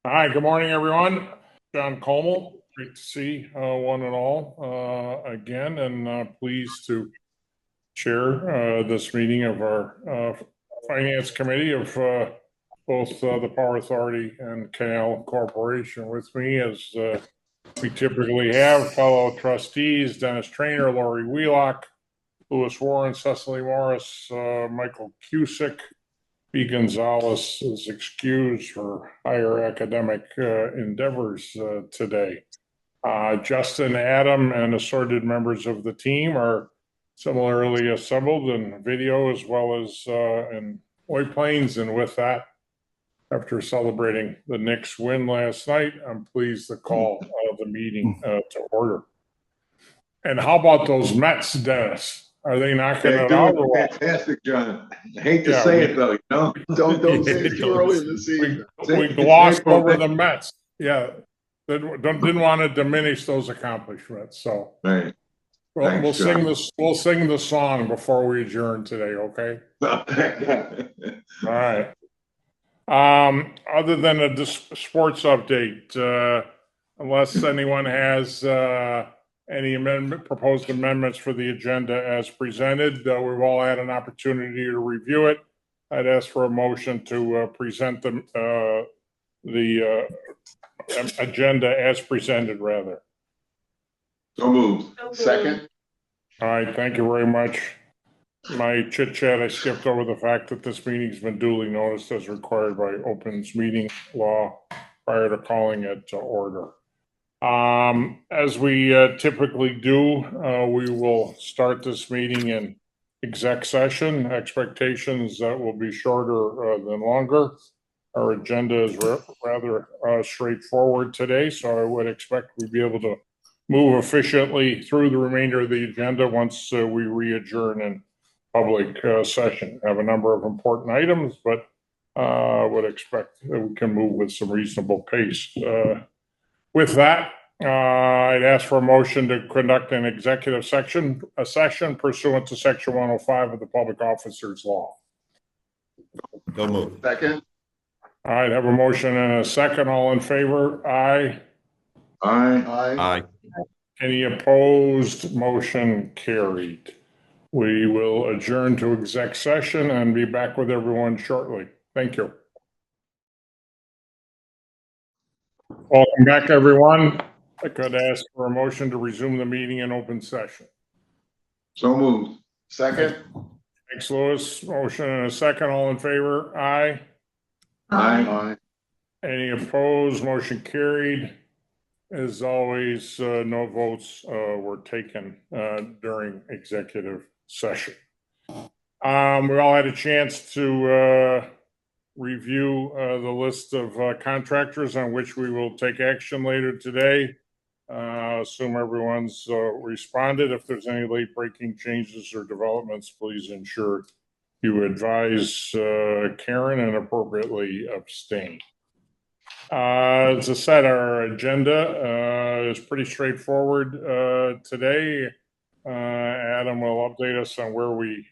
Hi, good morning, everyone. John Koelmel, great to see one and all again, and pleased to chair this meeting of our Finance Committee of both the Power Authority and Canal Corporation. With me, as we typically have, fellow trustees Dennis Trainor, Laurie Wheelock, Louis Warren, Cecily Morris, Michael Cusick. B. Gonzalez is excused for higher academic endeavors today. Justin, Adam, and assorted members of the team are similarly assembled in video as well as in White Plains. And with that, after celebrating the Knicks win last night, I'm pleased to call the meeting to order. And how about those Mets, Dennis? Are they knocking it out? Fantastic, John. I hate to say it though, Don't say it too early in the season. We glossed over the Mets. Yeah, didn't want to diminish those accomplishments. So right. Well, we'll sing this. We'll sing the song before we adjourn today. Okay. All right. Other than a sports update, unless anyone has any proposed amendments for the agenda as presented, we've all had an opportunity to review it. I'd ask for a motion to present the agenda as presented, rather. So moved. Second. All right, thank you very much. My chit chat, I skipped over the fact that this meeting's been duly noticed as required by Opens Meeting Law prior to calling it to order. As we typically do, we will start this meeting in exec session. Expectations that will be shorter than longer. Our agenda is rather straightforward today, so I would expect we'd be able to move efficiently through the remainder of the agenda once we re-adjourn in public session. Have a number of important items, but would expect that we can move with some reasonable pace. With that, I'd ask for a motion to conduct an executive session pursuant to Section 105 of the Public Officers Law. So moved. Second. All right, have a motion and a second. All in favor? Aye. Aye. Any opposed? Motion carried. We will adjourn to exec session and be back with everyone shortly. Thank you. Welcome back, everyone. I could ask for a motion to resume the meeting in open session. So moved. Second. Thanks, Louis. Motion and a second. All in favor? Aye. Aye. Any opposed? Motion carried. As always, no votes were taken during executive session. We all had a chance to review the list of contractors on which we will take action later today. Assume everyone's responded. If there's any late breaking changes or developments, please ensure you advise Karen and appropriately abstain. As I said, our agenda is pretty straightforward today. Adam will update us on where we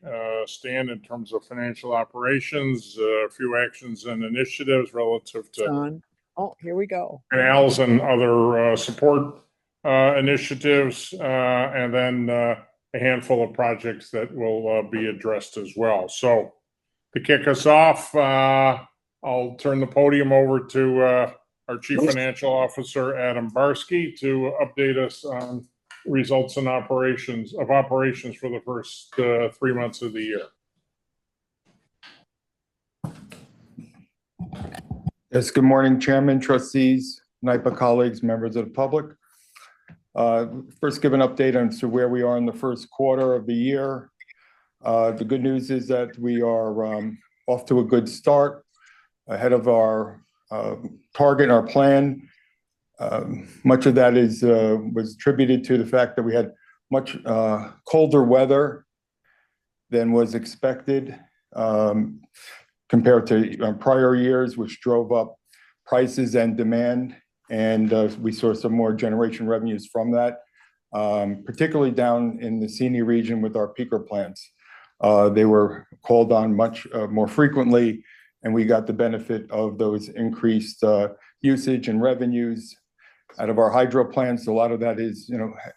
stand in terms of financial operations, a few actions and initiatives relative to here we go. Canals and other support initiatives, and then a handful of projects that will be addressed as well. So to kick us off, I'll turn the podium over to our Chief Financial Officer, Adam Barsky, to update us on results and operations for the first 3 months of the year. Yes, good morning, Chairman, trustees, NYPA colleagues, members of the public. First, give an update on where we are in the first quarter of the year. The good news is that we are off to a good start, ahead of our target, our plan. Much of that was attributed to the fact that we had much colder weather than was expected compared to prior years, which drove up prices and demand. And we saw some more generation revenues from that, particularly down in the Sini region with our peaker plants. They were called on much more frequently, and we got the benefit of those increased usage and revenues out of our hydro plants. A lot of that is,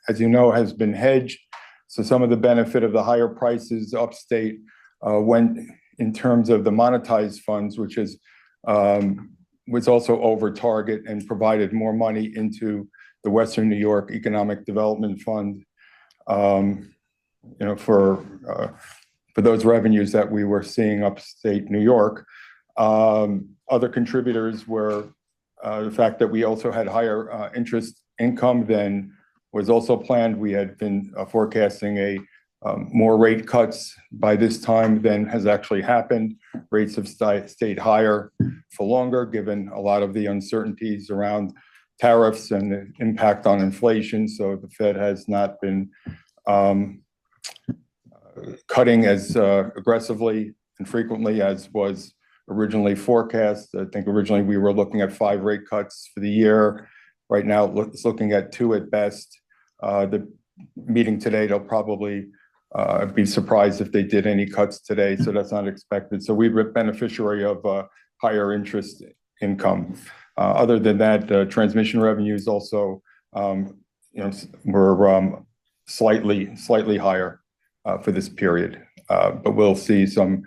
as you know, has been hedged. So some of the benefit of the higher prices upstate went in terms of the monetized funds, which is was also over target and provided more money into the Western New York Economic Development Fund, for those revenues that we were seeing upstate New York. Other contributors were the fact that we also had higher interest income than was also planned. We had been forecasting more rate cuts by this time than has actually happened. Rates have stayed higher for longer, given a lot of the uncertainties around tariffs and the impact on inflation. So the Fed has not been cutting as aggressively and frequently as was originally forecast. I think originally we were looking at 5 rate cuts for the year. Right now, it's looking at 2 at best. The meeting today, they'll probably be surprised if they did any cuts today, so that's not expected. So we were beneficiary of higher interest income. Other than that, transmission revenues also, were slightly higher for this period, but we'll see some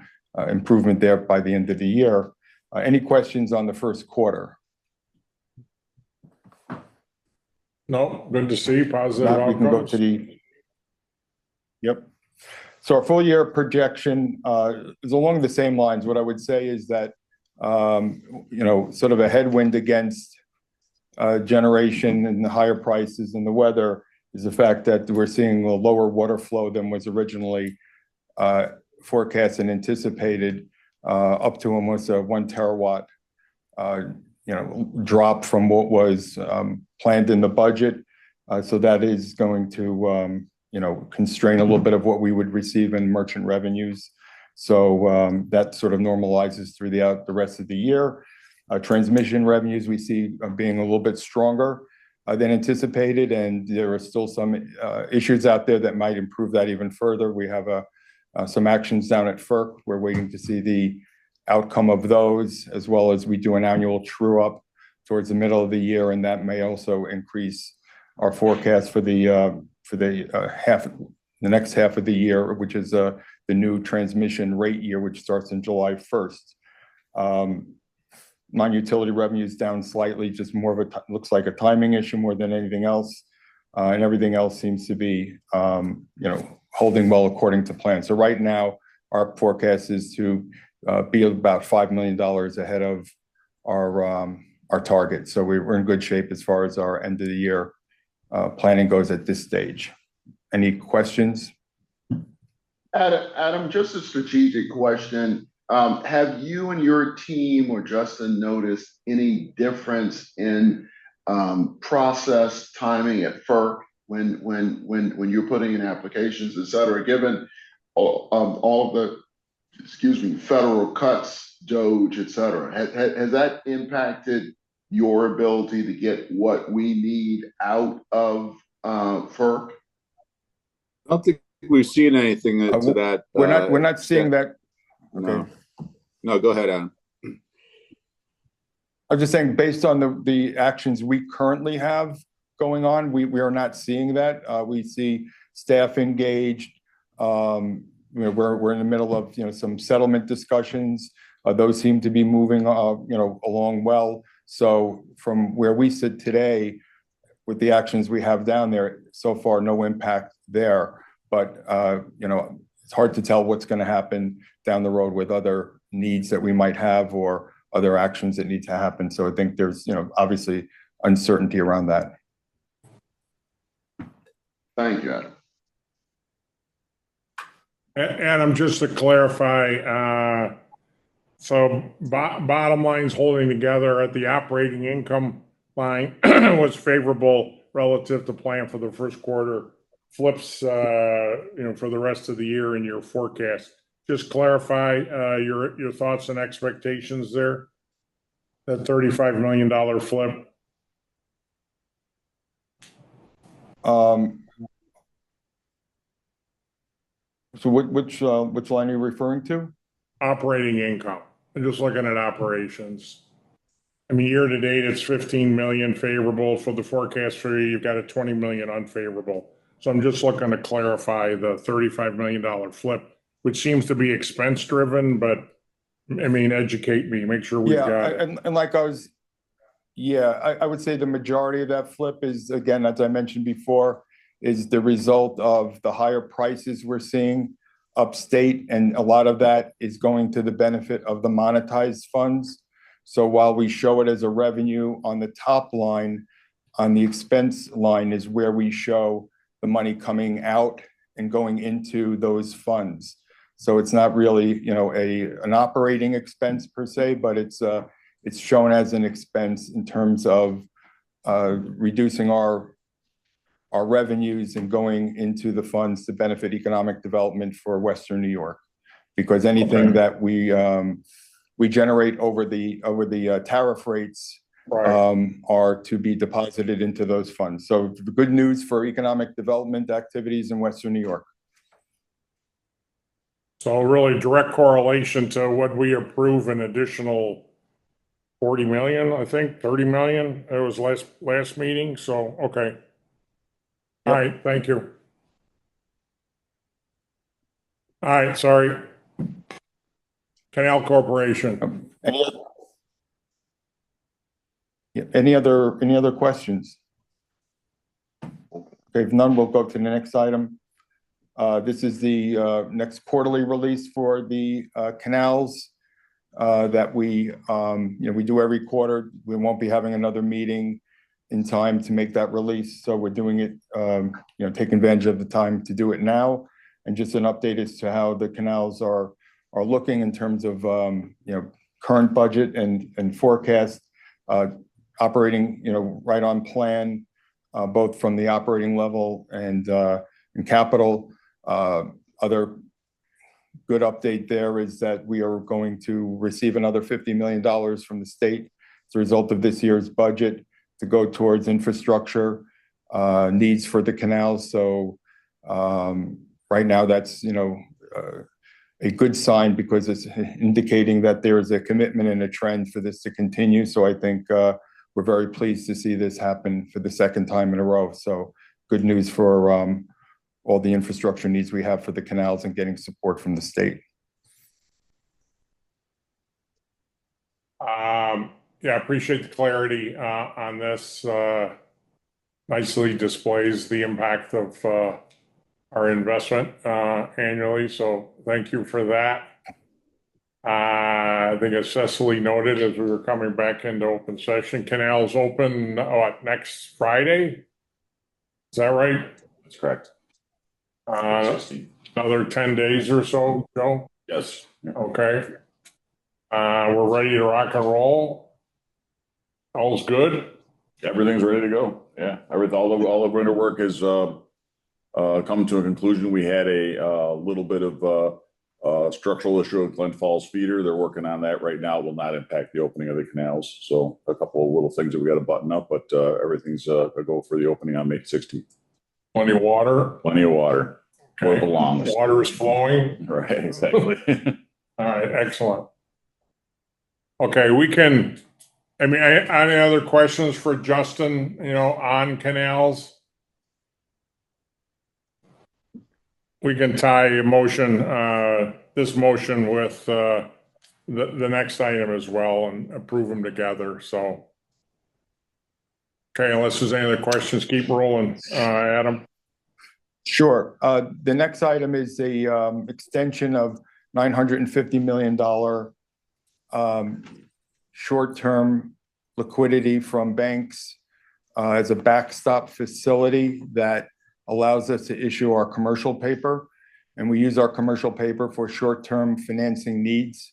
improvement there by the end of the year. Any questions on the first quarter? No, good to see positive We can go outcomes. to Yep. So our full year projection is along the same lines. What I would say is that, sort of a headwind against generation and the higher prices and the weather is the fact that we're seeing a lower water flow than was originally forecast and anticipated, up to almost a 1 terawatt, drop from what was planned in the budget. So that is going to, constrain a little bit of what we would receive in merchant revenues. So that sort of normalizes throughout the rest of the year. Transmission revenues we see being a little bit stronger than anticipated, and there are still some issues out there that might improve that even further. We have some actions down at FERC. We're waiting to see the outcome of those, as well as we do an annual true up towards the middle of the year, and that may also increase our forecast for the next half of the year, which is the new transmission rate year, which starts in July 1st. Non-utility revenues down slightly, just more of looks like a timing issue more than anything else. And everything else seems to be, holding well according to plan. So right now, our forecast is to be about $5 million ahead of our target. So we're in good shape as far as our end of the year planning goes at this stage. Any questions? Adam, just a strategic question. Have you and your team or Justin noticed any difference in process timing at FERC when you're putting in applications, et cetera, given all of the, federal cuts, DOGE, et cetera? Has that impacted your ability to get what we need out of FERC? I don't think we've seen anything to that. We're not seeing that. Okay. No, go ahead, Adam. I'm just saying, based on the actions we currently have going on, we are not seeing that. We see staff engaged. We're in the middle of some settlement discussions. Those seem to be moving along well. So from where we sit today, with the actions we have down there, so far no impact there. But it's hard to tell what's going to happen down the road with other needs that we might have or other actions that need to happen. So I think there's obviously uncertainty around that. Thank you, Adam. Adam, just to clarify, so bottom line's holding together at the operating income line was favorable relative to plan for the first quarter. Flips, for the rest of the year in your forecast. Just clarify your thoughts and expectations there. That $35 million flip. So which line are you referring to? Operating income. I'm just looking at operations. I mean, year to date, it's 15 million favorable. For the forecast for you, you've got a 20 million unfavorable. So I'm just looking to clarify the $35 million flip, which seems to be expense driven, but I mean, educate me, make sure we've got it. And like I would say the majority of that flip is, again, as I mentioned before, is the result of the higher prices we're seeing upstate, and a lot of that is going to the benefit of the monetized funds. So while we show it as a revenue on the top line, on the expense line is where we show the money coming out and going into those funds. So it's not really, an operating expense per se, but it's shown as an expense in terms of reducing our revenues and going into the funds to benefit economic development for Western New York. Because anything that we generate over the tariff rates are to be deposited into those funds. So the good news for economic development activities in Western New York. So really direct correlation to what we approve an additional 40 million, I think, 30 million. It was last meeting. So, okay. All right. Thank you. All right. Sorry. Canal Corporation. Any other questions? Okay, if none, we'll go to the next item. This is the next quarterly release for the canals that we do every quarter. We won't be having another meeting in time to make that release, so we're doing it, taking advantage of the time to do it now. And just an update as to how the canals are looking in terms of current budget and forecast, operating right on plan, both from the operating level and capital. Other good update there is that we are going to receive another $50 million from the state as a result of this year's budget to go towards infrastructure needs for the canals. So right now that's a good sign, because it's indicating that there is a commitment and a trend for this to continue. So I think we're very pleased to see this happen for the second time in a row. So good news for all the infrastructure needs we have for the canals and getting support from the state. Yeah, appreciate the clarity on this. Nicely displays the impact of our investment annually. So thank you for that. I think as Cecily noted, as we were coming back into open session, Canal's open next Friday. Is that right? That's correct. Another 10 days or so, Joe? Yes. Okay. We're ready to rock and roll. All's good? Everything's ready to go. Yeah. All the winter work has come to a conclusion. We had a little bit of structural issue at Glens Falls feeder. They're working on that right now. It will not impact the opening of the canals. So a couple of little things that we got to button up, but everything's a go for the opening on May 16th. Plenty of water? Plenty of water. Okay. Where it belongs. Water is flowing? Right, exactly. All right, excellent. Okay, any other questions for Justin, on canals? We can tie this motion with the next item as well and approve them together. So, okay, unless there's any other questions, keep rolling, Adam. Sure. The next item is a extension of $950 million short-term liquidity from banks as a backstop facility that allows us to issue our commercial paper. And we use our commercial paper for short-term financing needs.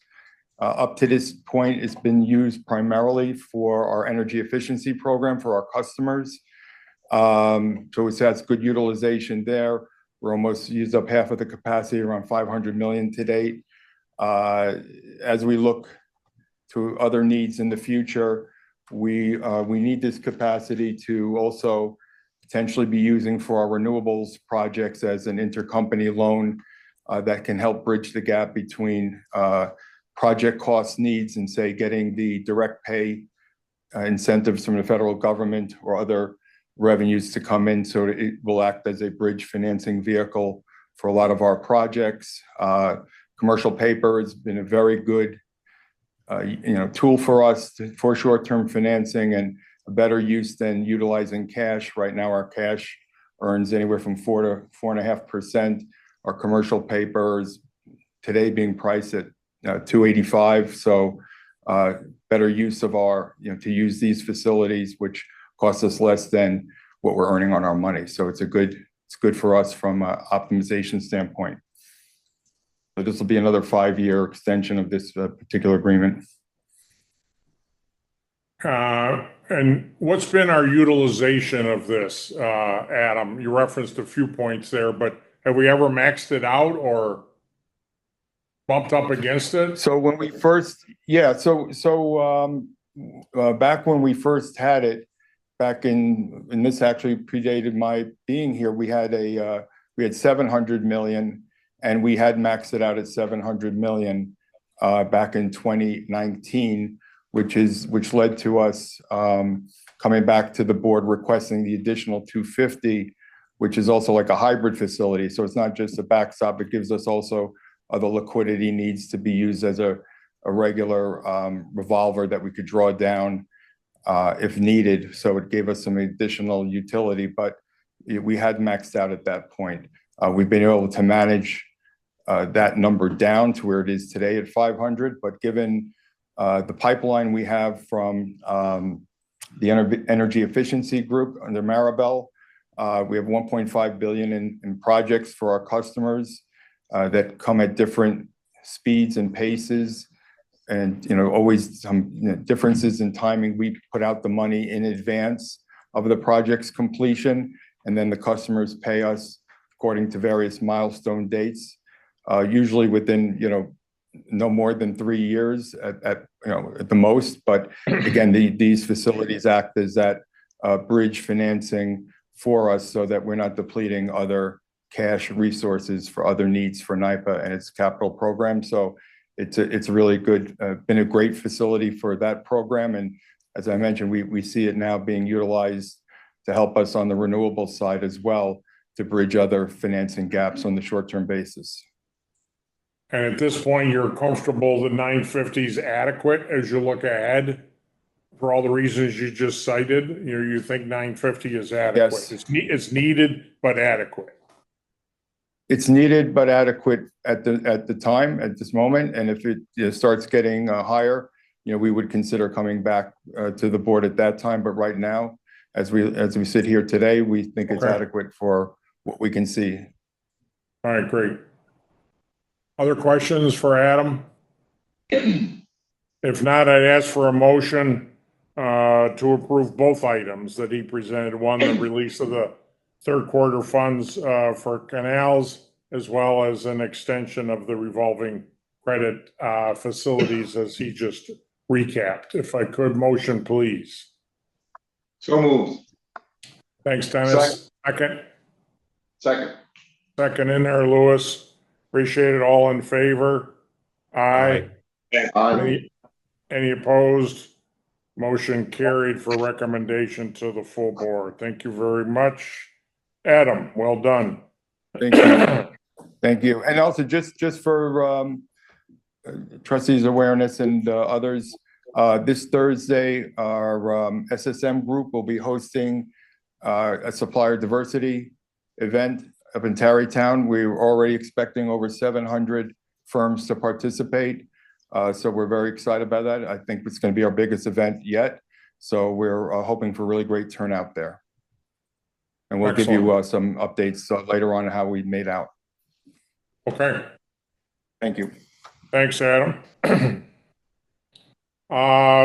Up to this point, it's been used primarily for our energy efficiency program for our customers. So it has good utilization there. We're almost used up half of the capacity, around 500 million to date. As we look to other needs in the future, we need this capacity to also potentially be using for our renewables projects as an intercompany loan that can help bridge the gap between project cost needs and say getting the direct pay incentives from the federal government or other revenues to come in, so it will act as a bridge financing vehicle for a lot of our projects. Commercial paper has been a very good tool for us for short-term financing and a better use than utilizing cash. Right now, our cash earns anywhere from 4 to 4.5%. Our commercial paper is today being priced at 285. So better use of our, to use these facilities, which cost us less than what we're earning on our money. So it's good for us from an optimization standpoint. So this will be another 5-year extension of this particular agreement. And what's been our utilization of this, Adam? You referenced a few points there, but have we ever maxed it out or bumped up against it? So when we first, back when we first had it, back and this actually predated my being here, we had 700 million, and we had maxed it out at 700 million back in 2019, which led to us coming back to the board requesting the additional 250, which is also like a hybrid facility. So it's not just a backstop; it gives us also other liquidity needs to be used as a regular revolver that we could draw down if needed. So it gave us some additional utility, but we had maxed out at that point. We've been able to manage that number down to where it is today at 500, but given the pipeline we have from the energy efficiency group under Maribel, we have 1.5 billion in projects for our customers that come at different speeds and paces, and always some differences in timing. We put out the money in advance of the project's completion, and then the customers pay us according to various milestone dates, usually within no more than 3 years at the most. But again, these facilities act as that bridge financing for us, so that we're not depleting other cash resources for other needs for NYPA and its capital program. So it's really good, been a great facility for that program. And as I mentioned, we see it now being utilized to help us on the renewable side as well, to bridge other financing gaps on the short-term basis. And at this point, you're comfortable the 950 is adequate as you look ahead for all the reasons you just cited? You think 950 is adequate? Yes. It's needed, but adequate. It's needed but adequate at this moment, and if it starts getting higher, we would consider coming back to the board at that time. But right now, as we sit here today, we think it's adequate for what we can see. All right, great. Other questions for Adam? If not, I'd ask for a motion to approve both items that he presented. One, the release of the third quarter funds for canals, as well as an extension of the revolving credit facilities as he just recapped. If I could, motion, please. So moved. Thanks, Dennis. Second. Second in there, Lewis. Appreciate it. All in favor? Aye. Aye. Any opposed? Motion carried for recommendation to the full board. Thank you very much. Adam, well done. Thank you. Thank you. And also just for trustees' awareness and others, this Thursday, our SSM group will be hosting a supplier diversity event up in Tarrytown. We're already expecting over 700 firms to participate. So we're very excited about that. I think it's going to be our biggest event yet. So we're hoping for really great turnout there. And we'll give you some updates later on how we made out. Okay. Thank you. Thanks, Adam.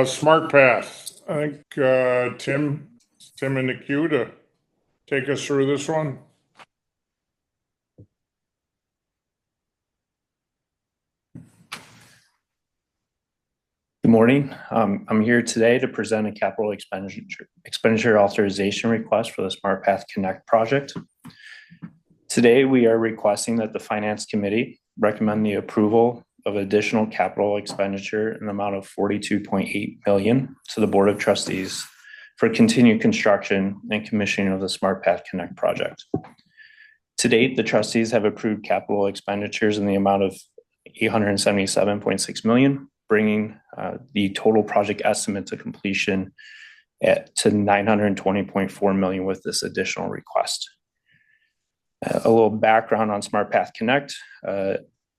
Smart Path. I think Tim in the queue to take us through this one. Good morning. I'm here today to present a capital expenditure authorization request for the Smart Path Connect project. Today, we are requesting that the Finance Committee recommend the approval of additional capital expenditure in the amount of $42.8 million to the Board of Trustees for continued construction and commissioning of the Smart Path Connect project. To date, the trustees have approved capital expenditures in the amount of $877.6 million, bringing the total project estimate to completion to $920.4 million with this additional request. A little background on Smart Path Connect.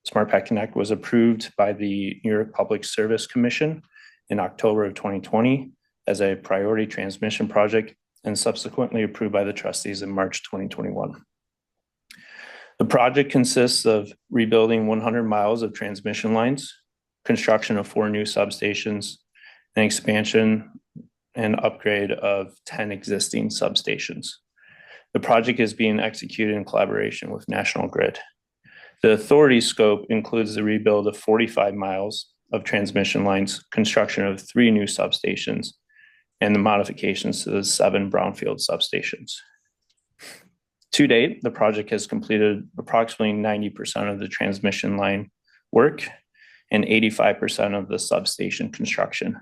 Smart Path Connect was approved by the New York Public Service Commission in October of 2020 as a priority transmission project and subsequently approved by the trustees in March 2021. The project consists of rebuilding 100 miles of transmission lines, construction of 4 new substations, and expansion and upgrade of 10 existing substations. The project is being executed in collaboration with National Grid. The authority scope includes the rebuild of 45 miles of transmission lines, construction of 3 new substations, and the modifications to the 7 brownfield substations. To date, the project has completed approximately 90% of the transmission line work and 85% of the substation construction.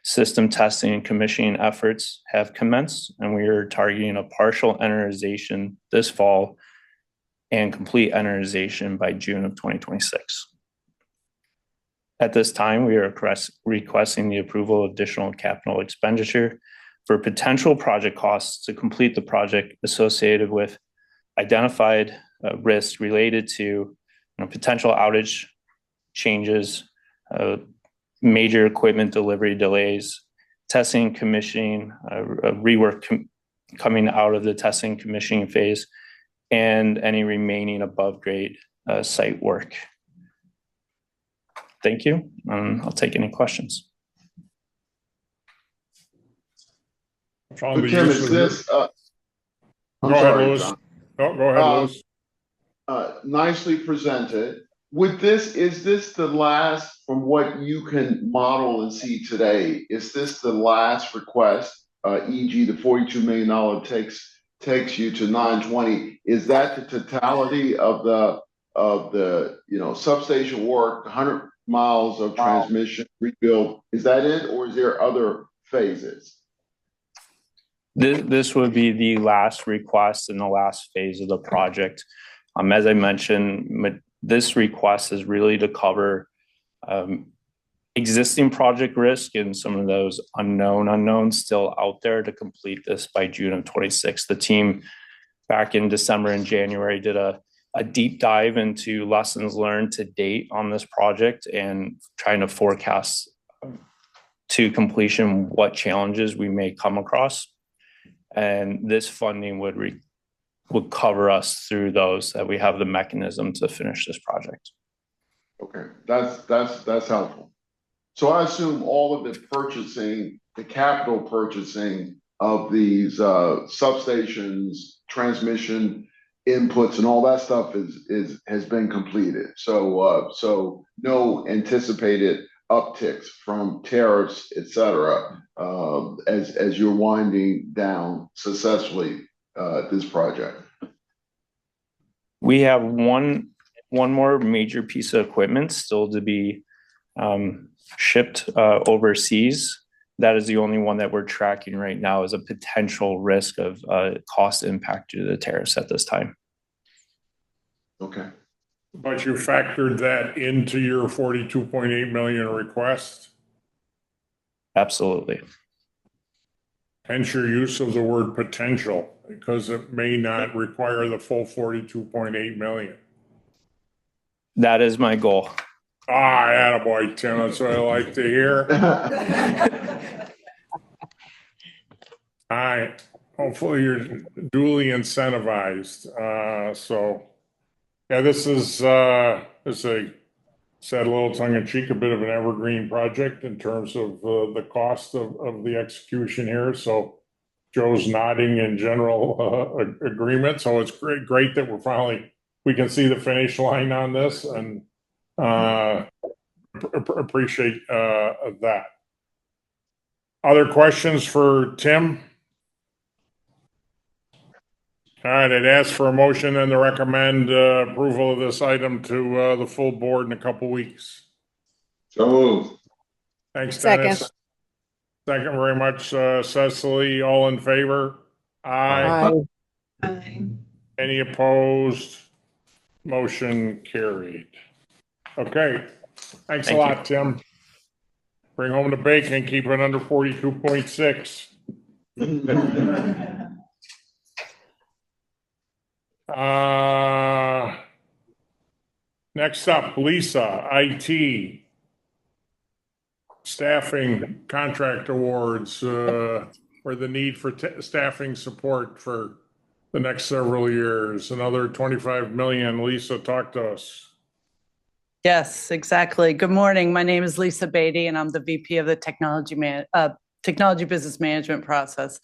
System testing and commissioning efforts have commenced, and we are targeting a partial energization this fall and complete energization by June of 2026. At this time, we are requesting the approval of additional capital expenditure for potential project costs to complete the project associated with identified risks related to potential outage changes, major equipment delivery delays, testing, commissioning, rework coming out of the testing commissioning phase, and any remaining above grade site work. Thank you. I'll take any questions. So Tim, is this? Go ahead, Louis. Oh, go ahead, Louis. Nicely presented. Is this the last, from what you can model and see today, is this the last request, e.g. the $42 million takes you to 920? Is that the totality of the substation work, 100 miles of transmission rebuild? Is that it, or is there other phases? This would be the last request in the last phase of the project. As I mentioned, this request is really to cover existing project risk and some of those unknowns still out there to complete this by June of 26. The team back in December and January did a deep dive into lessons learned to date on this project and trying to forecast to completion what challenges we may come across. And this funding would cover us through those, that we have the mechanism to finish this project. Okay, that's helpful. So I assume all of the purchasing, the capital purchasing of these substations, transmission inputs, and all that stuff has been completed. So no anticipated upticks from tariffs, et cetera, as you're winding down successfully this project. We have one more major piece of equipment still to be shipped overseas. That is the only one that we're tracking right now as a potential risk of cost impact due to the tariffs at this time. Okay. But you factored that into your $42.8 million request? Absolutely. Hence your use of the word potential, because it may not require the full $42.8 million. That is my goal. Attaboy, Tim. That's what I like to hear. All right. Hopefully you're duly incentivized. So, yeah, this is, as I said, a little tongue-in-cheek, a bit of an evergreen project in terms of the cost of the execution here. So Joe's nodding in general agreement. So it's great that we can see the finish line on this, and appreciate that. Other questions for Tim? All right, I'd ask for a motion and to recommend approval of this item to the full board in a couple weeks. So moved. Thanks, Second. Dennis. Second very much, Cecily. All in favor? Aye. Aye. Any opposed? Motion carried. Okay, thanks a Thank lot, Tim. Bring home the bacon, keep it under 42.6. Next up, Lisa, IT. Staffing contract awards, or the need for staffing support for the next several years, another 25 million. Lisa, talk to us. Yes, exactly. Good morning. My name is Lisa Beatty, and I'm the VP of the Technology Business Management process.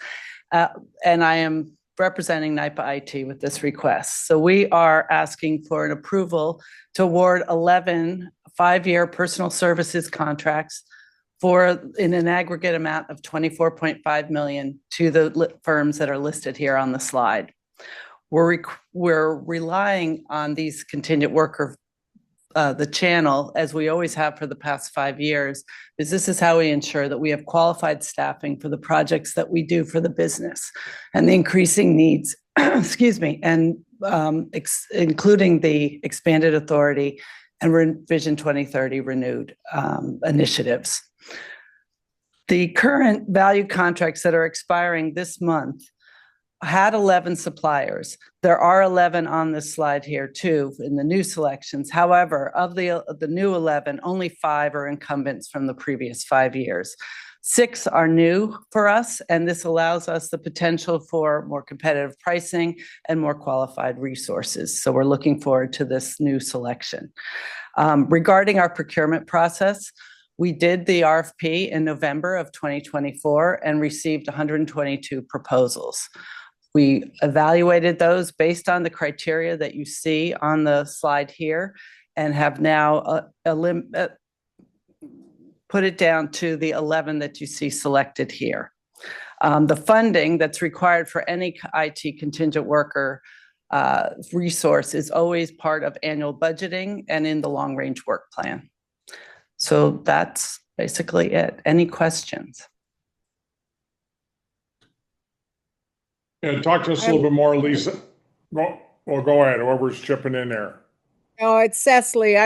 And I am representing NYPA IT with this request. So we are asking for an approval to award 11 5-year personal services contracts in an aggregate amount of 24.5 million to the firms that are listed here on the slide. We're relying on these contingent worker, the channel, as we always have for the past 5 years, is this is how we ensure that we have qualified staffing for the projects that we do for the business and the increasing needs, excuse me, and including the expanded authority and Vision 2030 renewed initiatives. The current value contracts that are expiring this month had 11 suppliers. There are 11 on this slide here too in the new selections. However, of the new 11, only 5 are incumbents from the previous 5 years. 6 are new for us, and this allows us the potential for more competitive pricing and more qualified resources. So we're looking forward to this new selection. Regarding our procurement process, we did the RFP in November of 2024 and received 122 proposals. We evaluated those based on the criteria that you see on the slide here and have now put it down to the 11 that you see selected here. The funding that's required for any IT contingent worker resource is always part of annual budgeting and in the long-range work plan. So that's basically it. Any questions? Yeah, talk to us a little bit more, Lisa. Go ahead, whoever's chipping in there. No, it's Cecily.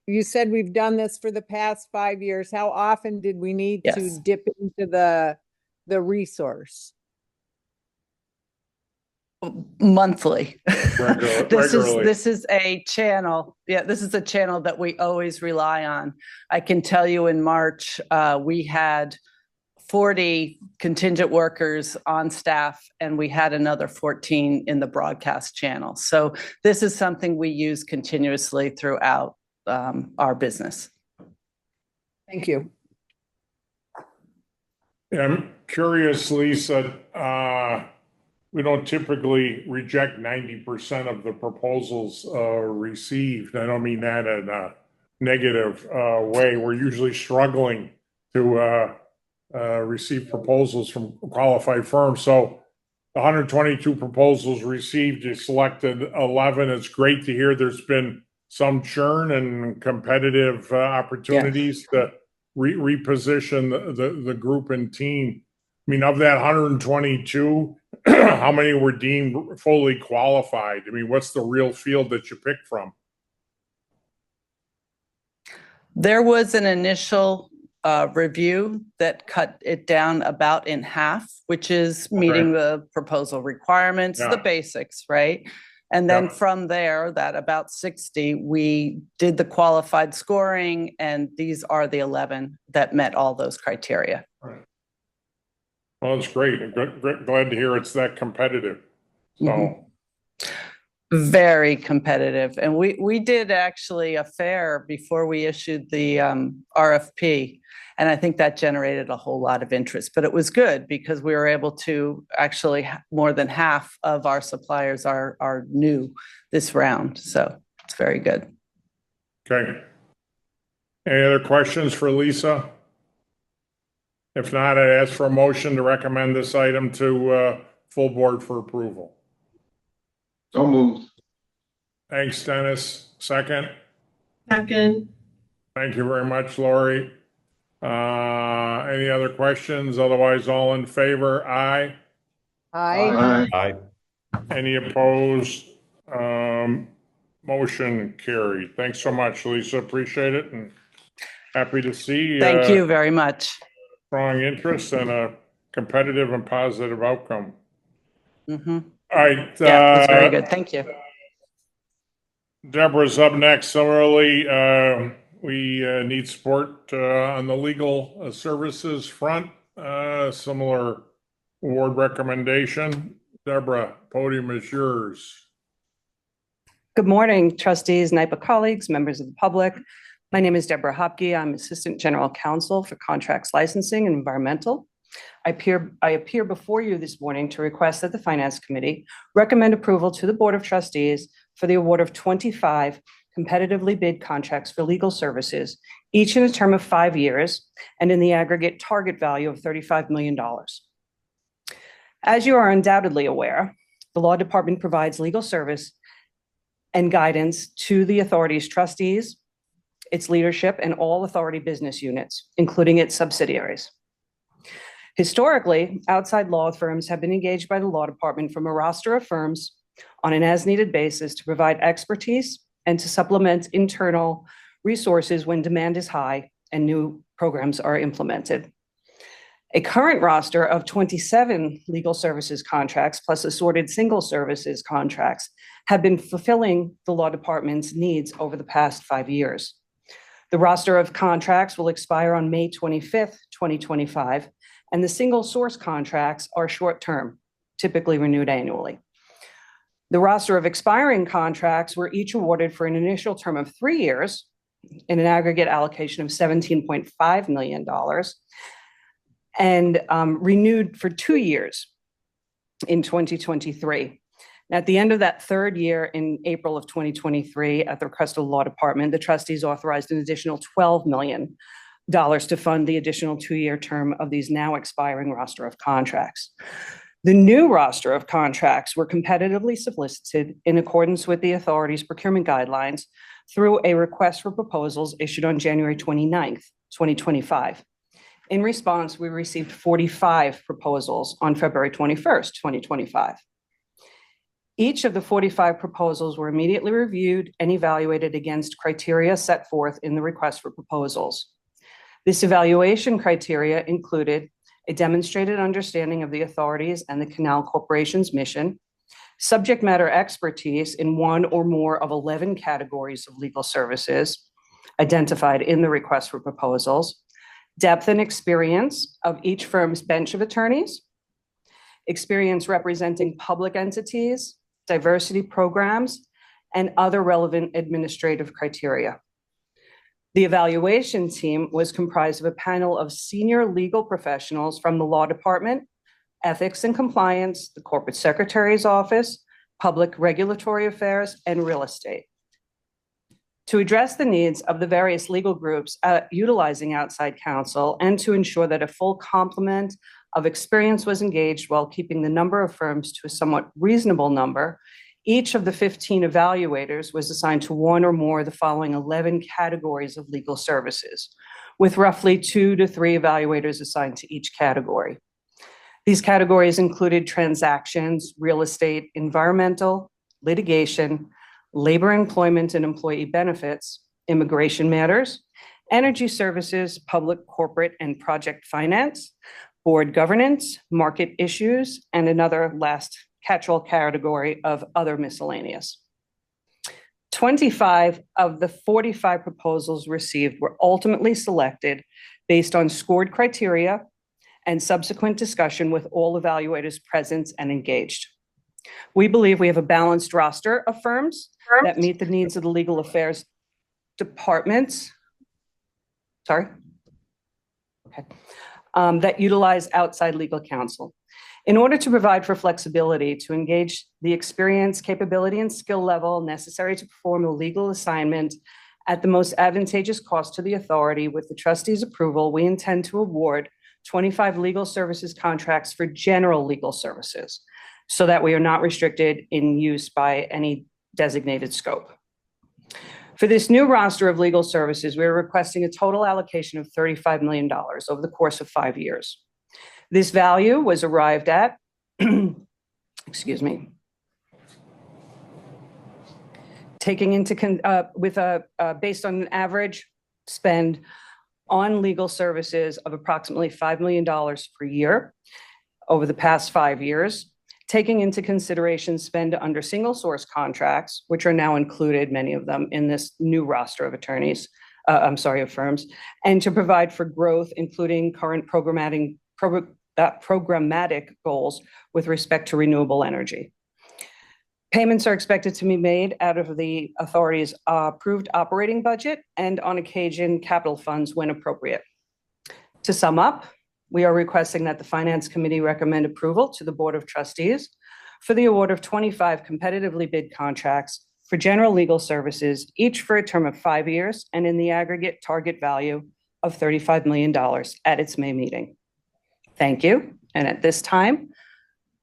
You said we've done this for the past 5 years. How often did we need to Yes. dip into the resource? Monthly. Regularly. This is a channel. Yeah, this is a channel that we always rely on. I can tell you in March, we had 40 contingent workers on staff, and we had another 14 in the broadcast channel. So this is something we use continuously throughout our business. Thank you. Yeah, I'm curious, Lisa, we don't typically reject 90% of the proposals received. I don't mean that in a negative way. We're usually struggling to receive proposals from qualified firms. So 122 proposals received, you selected 11. It's great to hear there's been some churn and competitive opportunities to reposition the group and team. I mean, of that 122, how many were deemed fully qualified? I mean, what's the real field that you picked from? There was an initial review that cut it down about in half, which is meeting the proposal requirements, the basics, right? And then from there, that about 60, we did the qualified scoring, and these are the 11 that met all those criteria. Right. Well, it's great. I'm glad to hear it's that competitive. So. Very competitive. And we did actually a fair before we issued the RFP. And I think that generated a whole lot of interest. But it was good because we were able to actually, more than half of our suppliers are new this round. So it's very good. Okay. Any other questions for Lisa? If not, I'd ask for a motion to recommend this item to full board for approval. So moved. Thanks, Dennis. Second. Second. Thank you very much, Laurie. Any other questions? Otherwise, all in favor? Aye. Aye. Aye. Any opposed? Motion carried. Thanks so much, Lisa. Appreciate it and happy to see Thank you very much. strong interest and a competitive and positive outcome. Mhm. All right. Yeah, that's very good. Thank you. Deborah's up next. Similarly, we need support on the legal services front. Similar award recommendation. Deborah, podium is yours. Good morning, trustees, NYPA colleagues, members of the public. My name is Deborah Hopke. I'm Assistant General Counsel for Contracts Licensing and Environmental. I appear before you this morning to request that the Finance Committee recommend approval to the Board of Trustees for the award of 25 competitively bid contracts for legal services, each in a term of 5 years and in the aggregate target value of $35 million. As you are undoubtedly aware, the Law Department provides legal service and guidance to the authority's trustees, its leadership, and all authority business units, including its subsidiaries. Historically, outside law firms have been engaged by the Law Department from a roster of firms on an as-needed basis to provide expertise and to supplement internal resources when demand is high and new programs are implemented. A current roster of 27 legal services contracts plus assorted single services contracts have been fulfilling the Law Department's needs over the past 5 years. The roster of contracts will expire on May 25th, 2025, and the single source contracts are short-term, typically renewed annually. The roster of expiring contracts were each awarded for an initial term of 3 years in an aggregate allocation of $17.5 million and renewed for 2 years in 2023. At the end of that third year in April of 2023, at the request of the Law Department, the trustees authorized an additional $12 million to fund the additional 2-year term of these now expiring roster of contracts. The new roster of contracts were competitively solicited in accordance with the authority's procurement guidelines through a request for proposals issued on January 29th, 2025. In response, we received 45 proposals on February 21st, 2025. Each of the 45 proposals were immediately reviewed and evaluated against criteria set forth in the request for proposals. This evaluation criteria included a demonstrated understanding of the authorities and the Canal Corporation's mission, subject matter expertise in one or more of 11 categories of legal services identified in the request for proposals, depth and experience of each firm's bench of attorneys, experience representing public entities, diversity programs, and other relevant administrative criteria. The evaluation team was comprised of a panel of senior legal professionals from the Law Department, Ethics and Compliance, the Corporate Secretary's Office, Public Regulatory Affairs, and Real Estate. To address the needs of the various legal groups utilizing outside counsel and to ensure that a full complement of experience was engaged while keeping the number of firms to a somewhat reasonable number, each of the 15 evaluators was assigned to one or more of the following 11 categories of legal services, with roughly 2 to 3 evaluators assigned to each category. These categories included transactions, real estate, environmental, litigation, labor, employment and employee benefits, immigration matters, energy services, public, corporate, and project finance, board governance, market issues, and another last catch-all category of other miscellaneous. 25 of the 45 proposals received were ultimately selected based on scored criteria and subsequent discussion with all evaluators present and engaged. We believe we have a balanced roster of firms that meet the needs of the legal affairs departments. Sorry? Okay. That utilize outside legal counsel. In order to provide for flexibility to engage the experience, capability, and skill level necessary to perform a legal assignment at the most advantageous cost to the authority, with the trustees' approval, we intend to award 25 legal services contracts for general legal services. so that we are not restricted in use by any designated scope. For this new roster of legal services, we are requesting a total allocation of $35 million over the course of 5 years. This value was arrived at, excuse me, taking into based on an average spend on legal services of approximately $5 million per year over the past 5 years, taking into consideration spend under single source contracts, which are now included, many of them, in this new roster of of firms, and to provide for growth, including current programmatic goals with respect to renewable energy. Payments are expected to be made out of the authority's approved operating budget and, on occasion, capital funds when appropriate. To sum up, we are requesting that the Finance Committee recommend approval to the Board of Trustees for the award of 25 competitively bid contracts for general legal services, each for a term of 5 years and in the aggregate target value of $35 million at its May meeting. Thank you. And at this time,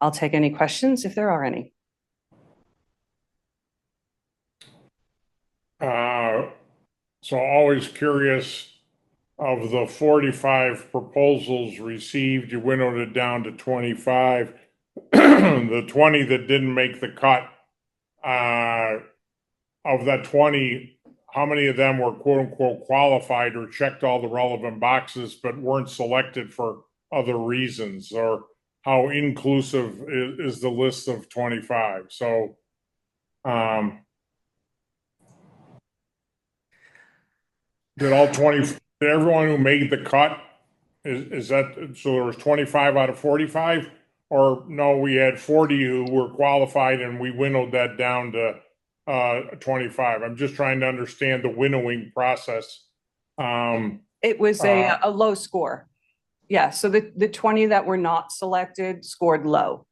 I'll take any questions if there are any. So always curious, of the 45 proposals received, you winnowed it down to 25. The 20 that didn't make the cut, of that 20, how many of them were quote unquote qualified or checked all the relevant boxes but weren't selected for other reasons? Or how inclusive is the list of 25? So, did everyone who made the cut, is that, so there was 25 out of 45? Or no, we had 40 who were qualified and we winnowed that down to 25. I'm just trying to understand the winnowing process. It was a low score. Yeah, so the 20 that were not selected scored low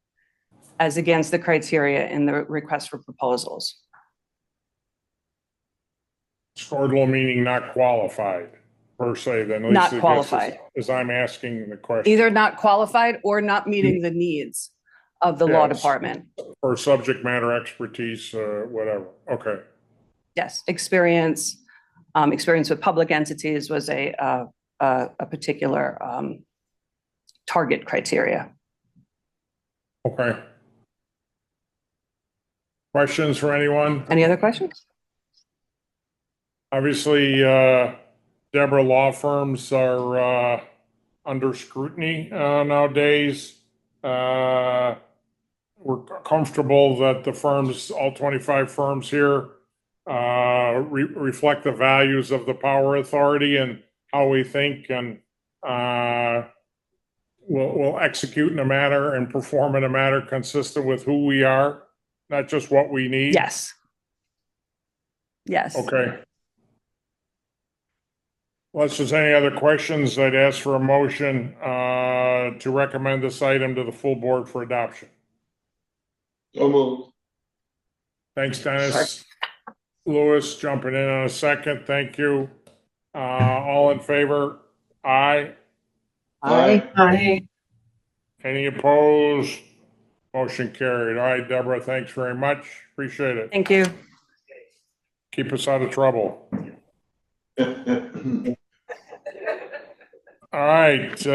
as against the criteria in the request for proposals. Scored low meaning not qualified per se, then? At Not least qualified. as I'm asking the question. Either not qualified or not meeting the needs of the law Yes. department. Or subject matter expertise, whatever. Okay. Yes, experience with public entities was a particular target criteria. Okay. Questions for anyone? Any other questions? Obviously, Deborah, law firms are under scrutiny nowadays. We're comfortable that the firms, all 25 firms here, reflect the values of the Power Authority and how we think, and will execute in a manner and perform in a manner consistent with who we are, not just what we need. Yes. Yes. Okay. Unless there's any other questions, I'd ask for a motion to recommend this item to the full board for adoption. So moved. Thanks, Dennis. Louis jumping in on a second. Thank you. All in favor? Aye. Aye. Aye. Any opposed? Motion carried. All right, Deborah, thanks very much. Appreciate it. Thank you. Keep us out of trouble. All right,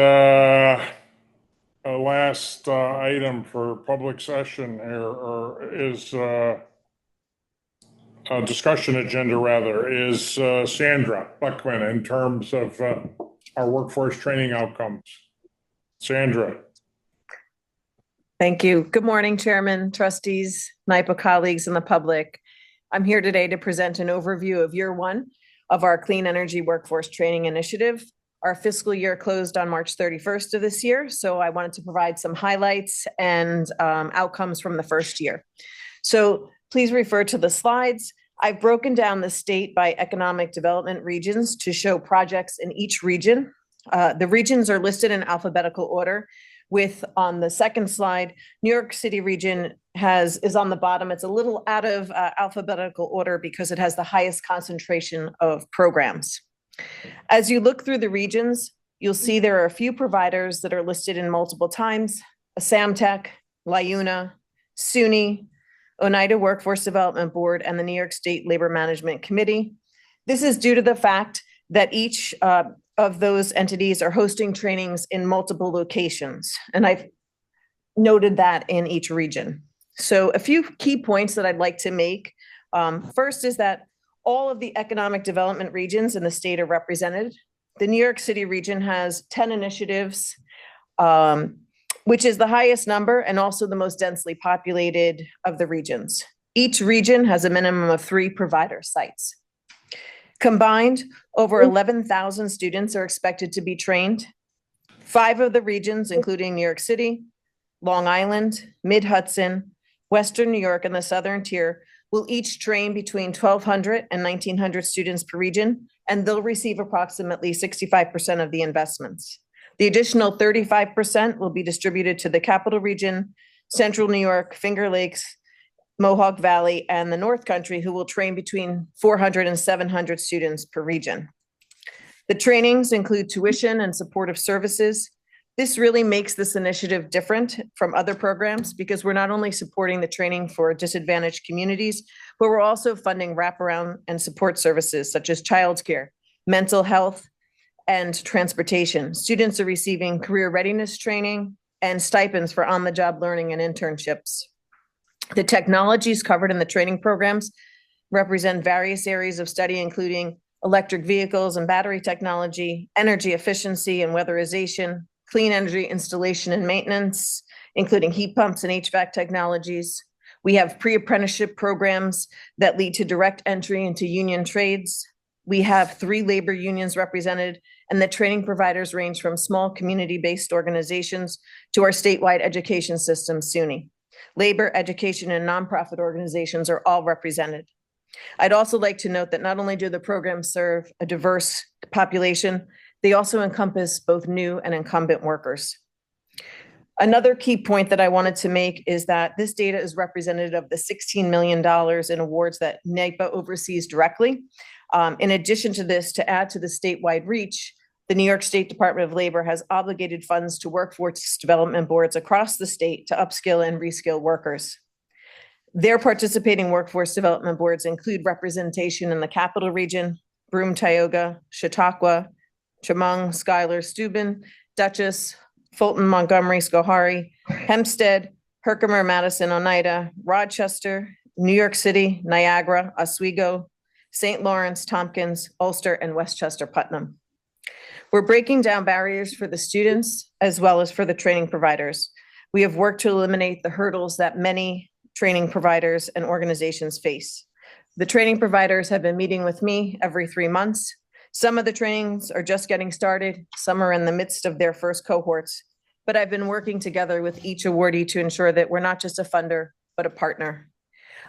last item for public session here is a discussion agenda rather, is Sandra Buckman in terms of our workforce training outcomes. Sandra. Thank you. Good morning, Chairman, trustees, NYPA colleagues, and the public. I'm here today to present an overview of year one of our Clean Energy Workforce Training Initiative. Our fiscal year closed on March 31st of this year, so I wanted to provide some highlights and outcomes from the first year. So please refer to the slides. I've broken down the state by economic development regions to show projects in each region. The regions are listed in alphabetical order, with, on the second slide, New York City region is on the bottom. It's a little out of alphabetical order because it has the highest concentration of programs. As you look through the regions, you'll see there are a few providers that are listed in multiple times: Samtec, LIUNA, SUNY, Oneida Workforce Development Board, and the New York State Labor Management Committee. This is due to the fact that each of those entities are hosting trainings in multiple locations, and I've noted that in each region. So a few key points that I'd like to make. First is that all of the economic development regions in the state are represented. The New York City region has 10 initiatives, which is the highest number and also the most densely populated of the regions. Each region has a minimum of 3 provider sites. Combined, over 11,000 students are expected to be trained. 5 of the regions, including New York City, Long Island, Mid-Hudson, Western New York, and the Southern Tier, will each train between 1,200 and 1,900 students per region, and they'll receive approximately 65% of the investments. The additional 35% will be distributed to the Capital Region, Central New York, Finger Lakes, Mohawk Valley, and the North Country, who will train between 400 and 700 students per region. The trainings include tuition and supportive services. This really makes this initiative different from other programs because we're not only supporting the training for disadvantaged communities, but we're also funding wraparound and support services such as childcare, mental health, and transportation. Students are receiving career readiness training and stipends for on-the-job learning and internships. The technologies covered in the training programs represent various areas of study, including electric vehicles and battery technology, energy efficiency and weatherization, clean energy installation and maintenance, including heat pumps and HVAC technologies. We have pre-apprenticeship programs that lead to direct entry into union trades. We have 3 labor unions represented, and the training providers range from small community-based organizations to our statewide education system, SUNY. Labor, education, and nonprofit organizations are all represented. I'd also like to note that not only do the programs serve a diverse population, they also encompass both new and incumbent workers. Another key point that I wanted to make is that this data is representative of the $16 million in awards that NYPA oversees directly. In addition to this, to add to the statewide reach, the New York State Department of Labor has obligated funds to workforce development boards across the state to upskill and reskill workers. Their participating workforce development boards include representation in the Capital Region, Broome, Tioga, Chautauqua, Chemung, Schuyler, Steuben, Dutchess, Fulton, Montgomery, Schoharie, Hempstead, Herkimer, Madison, Oneida, Rochester, New York City, Niagara, Oswego, St. Lawrence, Tompkins, Ulster, and Westchester Putnam. We're breaking down barriers for the students as well as for the training providers. We have worked to eliminate the hurdles that many training providers and organizations face. The training providers have been meeting with me every 3 months. Some of the trainings are just getting started. Some are in the midst of their first cohorts, but I've been working together with each awardee to ensure that we're not just a funder, but a partner.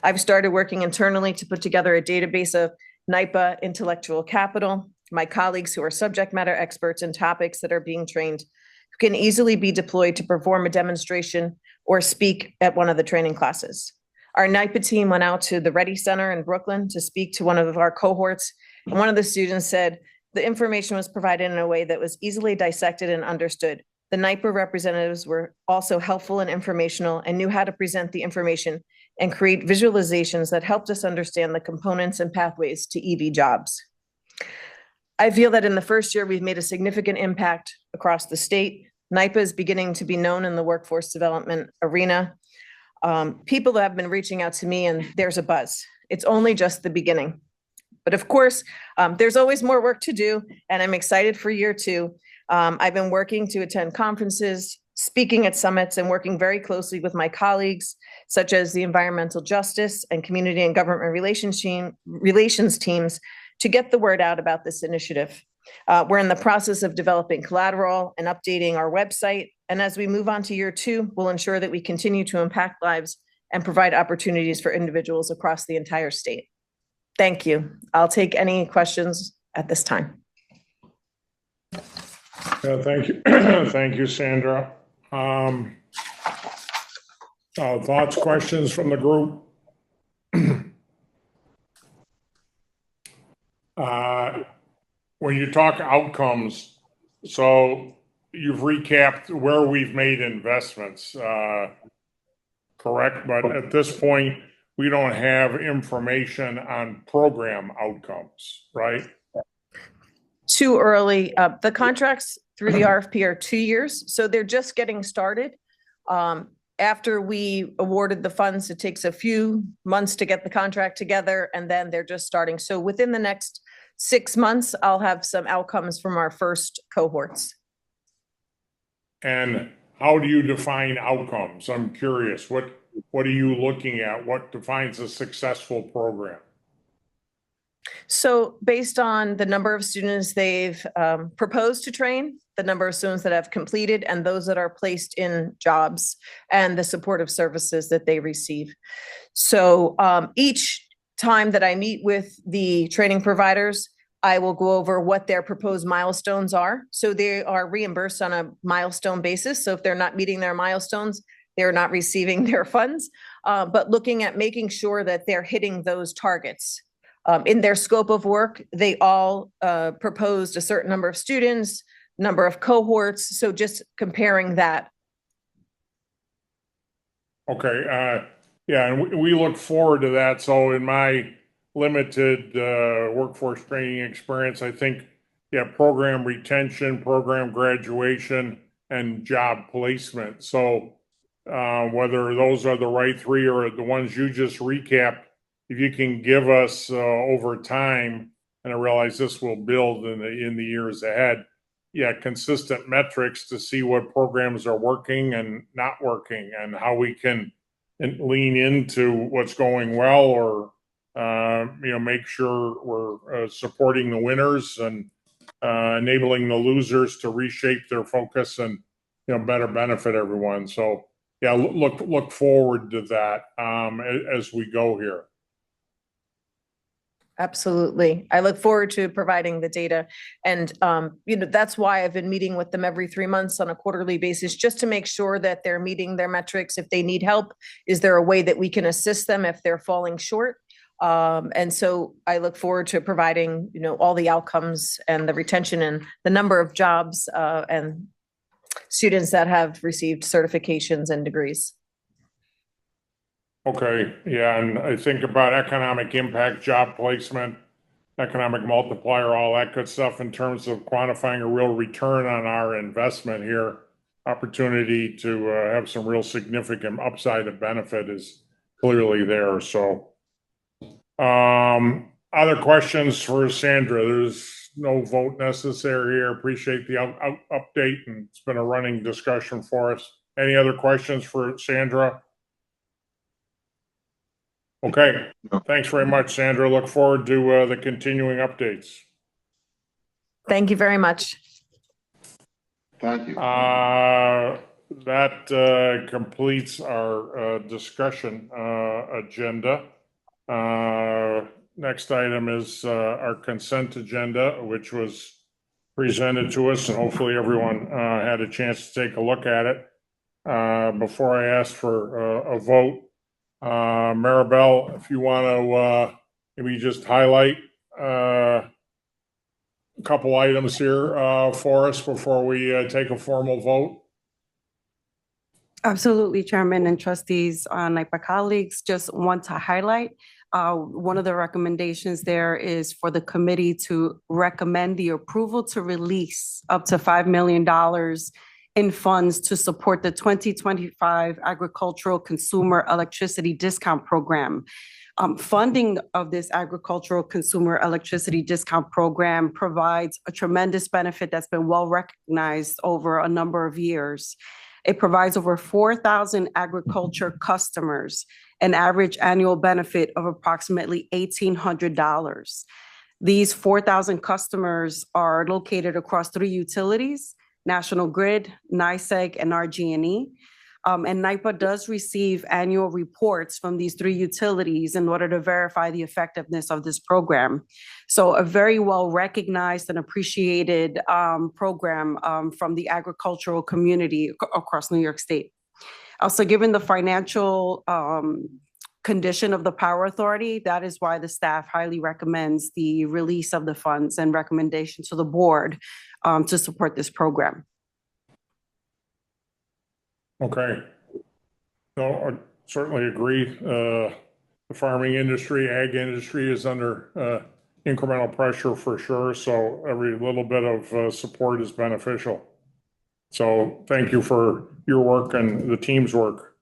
I've started working internally to put together a database of NYPA intellectual capital, my colleagues who are subject matter experts in topics that are being trained, who can easily be deployed to perform a demonstration or speak at one of the training classes. Our NYPA team went out to the Ready Center in Brooklyn to speak to one of our cohorts, and one of the students said the information was provided in a way that was easily dissected and understood. The NYPA representatives were also helpful and informational and knew how to present the information and create visualizations that helped us understand the components and pathways to EV jobs. I feel that in the first year, we've made a significant impact across the state. NYPA is beginning to be known in the workforce development arena. People have been reaching out to me and there's a buzz. It's only just the beginning. But of course, there's always more work to do, and I'm excited for year 2. I've been working to attend conferences, speaking at summits, and working very closely with my colleagues, such as the environmental justice and community and government relations teams, to get the word out about this initiative. We're in the process of developing collateral and updating our website. And as we move on to year 2, we'll ensure that we continue to impact lives and provide opportunities for individuals across the entire state. Thank you. I'll take any questions at this time. Yeah, thank you. Thank you, Sandra. Thoughts, questions from the group? When you talk outcomes, so you've recapped where we've made investments. correct? But at this point, we don't have information on program outcomes, right? Too early. The contracts through the RFP are 2 years, so they're just getting started. After we awarded the funds, it takes a few months to get the contract together, and then they're just starting. So within the next 6 months, I'll have some outcomes from our first cohorts. And how do you define outcomes? I'm curious. What are you looking at? What defines a successful program? So based on the number of students they've proposed to train, the number of students that have completed, and those that are placed in jobs, and the supportive services that they receive. So each time that I meet with the training providers, I will go over what their proposed milestones are. So they are reimbursed on a milestone basis. So if they're not meeting their milestones, they're not receiving their funds, but looking at making sure that they're hitting those targets. In their scope of work, they all proposed a certain number of students, number of cohorts. So just comparing that. Okay. Yeah, and we look forward to that. So in my limited workforce training experience, I think, yeah, program retention, program graduation, and job placement. So whether those are the right three or the ones you just recapped, if you can give us over time, and I realize this will build in the years ahead, yeah, consistent metrics to see what programs are working and not working, and how we can lean into what's going well, or make sure we're supporting the winners and enabling the losers to reshape their focus and better benefit everyone. So yeah, look forward to that as we go here. Absolutely. I look forward to providing the data. And, that's why I've been meeting with them every 3 months on a quarterly basis, just to make sure that they're meeting their metrics. If they need help, is there a way that we can assist them if they're falling short? And so I look forward to providing, all the outcomes and the retention and the number of jobs and students that have received certifications and degrees. Okay, yeah, and I think about economic impact, job placement, economic multiplier, all that good stuff in terms of quantifying a real return on our investment here. Opportunity to have some real significant upside of benefit is clearly there. So, other questions for Sandra? There's no vote necessary here. Appreciate the update, and it's been a running discussion for us. Any other questions for Sandra? Okay, thanks very much, Sandra. Look forward to the continuing updates. Thank you very much. Thank you. That completes our discussion agenda. Next item is our consent agenda, which was presented to us, and hopefully everyone had a chance to take a look at it. Before I ask for a vote, Maribel, if you want to maybe just highlight a couple items here for us before we take a formal vote. Absolutely, Chairman and trustees, NYPA colleagues, just want to highlight one of the recommendations there is for the committee to recommend the approval to release up to $5 million in funds to support the 2025 Agricultural Consumer Electricity Discount Program. Funding of this Agricultural Consumer Electricity Discount Program provides a tremendous benefit that's been well recognized over a number of years. It provides over 4,000 agriculture customers an average annual benefit of approximately $1,800. These 4,000 customers are located across 3 utilities: National Grid, NYSEG, and RG&E. And NYPA does receive annual reports from these 3 utilities in order to verify the effectiveness of this program. So a very well recognized and appreciated program from the agricultural community across New York State. Also, given the financial condition of the Power Authority, that is why the staff highly recommends the release of the funds and recommendation to the board to support this program. Okay. So certainly agree. The farming industry, ag industry is under incremental pressure for sure. So every little bit of support is beneficial. So thank you for your work and the team's work.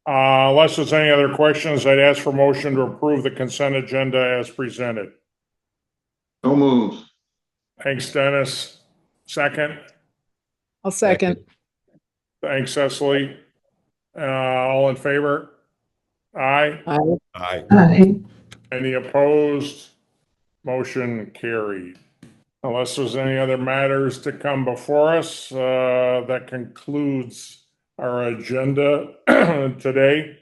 Unless there's any other questions, I'd ask for motion to approve the consent agenda as presented. So moved. Thanks, Dennis. Second. I'll second. Thanks, Cecily. All in favor? Aye. Aye. Any opposed? Motion carried. Unless there's any other matters to come before us, that concludes our agenda today.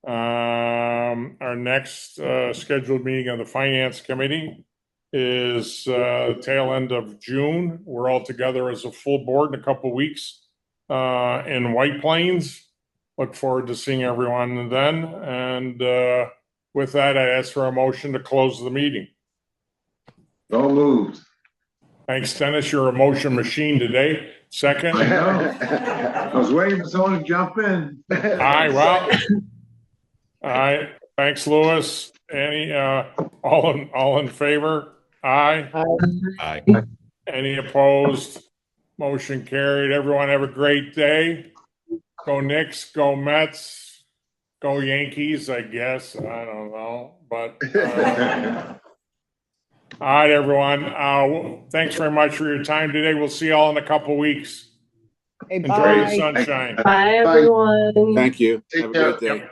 Our next scheduled meeting of the Finance Committee is tail end of June. We're all together as a full board in a couple weeks in White Plains. Look forward to seeing everyone then. And with that, I ask for a motion to close the meeting. So moved. Thanks, Dennis. You're a motion machine today. Second. I know. I was waiting for someone to jump in. All right, well. All right. Thanks, Louis. Any all in favor? Aye. Aye. Any opposed? Motion carried. Everyone have a great day. Go Knicks, go Mets, go Yankees, I guess. I don't know. But all right, everyone. Thanks very much for your time today. We'll see you all in a couple weeks. Okay, Enjoy bye. the sunshine. Bye, everyone. Thank you. Take Have a care. great day.